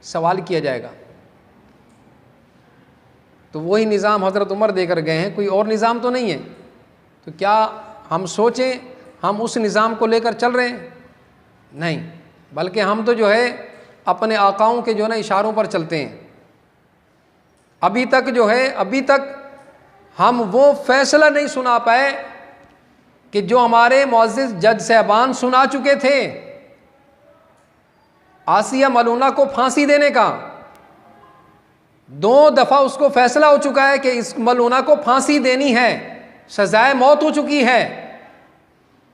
सवाल किया जाएगा। तो वही निज़ाम हज़रत उमर देकर गए हैं, कोई और निज़ाम तो नहीं है। तो क्या हम सोचें हम उस निज़ाम को लेकर चल रहे हैं? नहीं, बल्कि हम तो जो है अपने आकाओं के जो है ना इशारों पर चलते हैं। अभी तक हम वो फैसला नहीं सुना पाए कि जो हमारे मुअज़्ज़िज़ जज साहबान सुना चुके थे, आसिया मलूना को फांसी देने का। 2 दफ़ा उसको फैसला हो चुका है कि इस मलूना को फांसी देनी है, सजाए मौत हो चुकी है।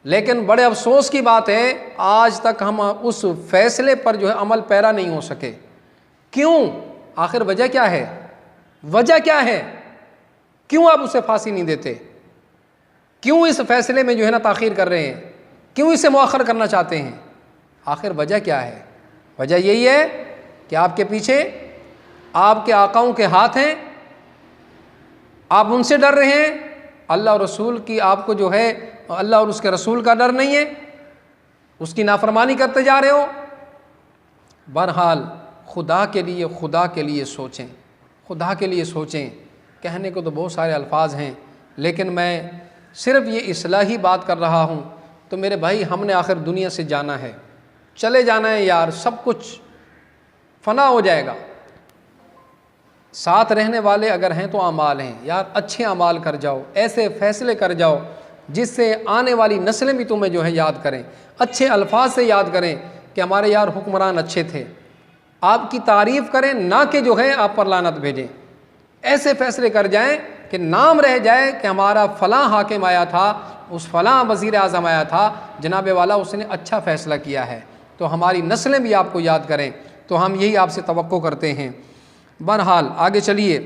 लेकिन बड़े अफसोस की बात है, आज तक हम उस फैसले पर जो है अमल पैरा नहीं हो सके। क्यों? आखिर वजह क्या है? वजह क्या है? क्यों आप उसे फांसी नहीं देते? क्यों इस फैसले में जो है ना ताख़ीर कर रहे हैं? क्यों इसे मुअख्खर करना चाहते हैं? आखिर वजह क्या है? वजह यही है कि आपके पीछे आपके आकाओं के हाथ हैं, आप उनसे डर रहे हैं। अल्लाह और रसूल की आपको जो है अल्लाह और उसके रसूल का डर नहीं है, उसकी नाफरमानी करते जा रहे हो। बहरहाल खुदा के लिए सोचें, खुदा के लिए सोचें। कहने को तो बहुत सारे अल्फाज हैं, लेकिन मैं सिर्फ़ ये इस्लाही बात कर रहा हूँ। तो मेरे भाई, हमने आखिर दुनिया से जाना है, चले जाना है यार, सब कुछ फ़ना हो जाएगा। साथ रहने वाले अगर हैं तो अमाल हैं यार, अच्छे अमाल कर जाओ, ऐसे फ़ैसले कर जाओ जिससे आने वाली नस्लें भी तुम्हें जो है याद करें, अच्छे अल्फाज से याद करें कि हमारे यार हुक्मरान अच्छे थे, आपकी तारीफ़ करें, ना कि जो है आप पर लानत भेजें। ऐसे फ़ैसले कर जाएं कि नाम रह जाए कि हमारा फ़लाँ हाकिम आया था, उस फ़लाँ वज़ीर आज़म आया था, जनाब वाला उसने अच्छा फ़ैसला किया है, तो हमारी नस्लें भी आपको याद करें। तो हम यही आपसे तवक्को करते हैं। बहरहाल आगे चलिए।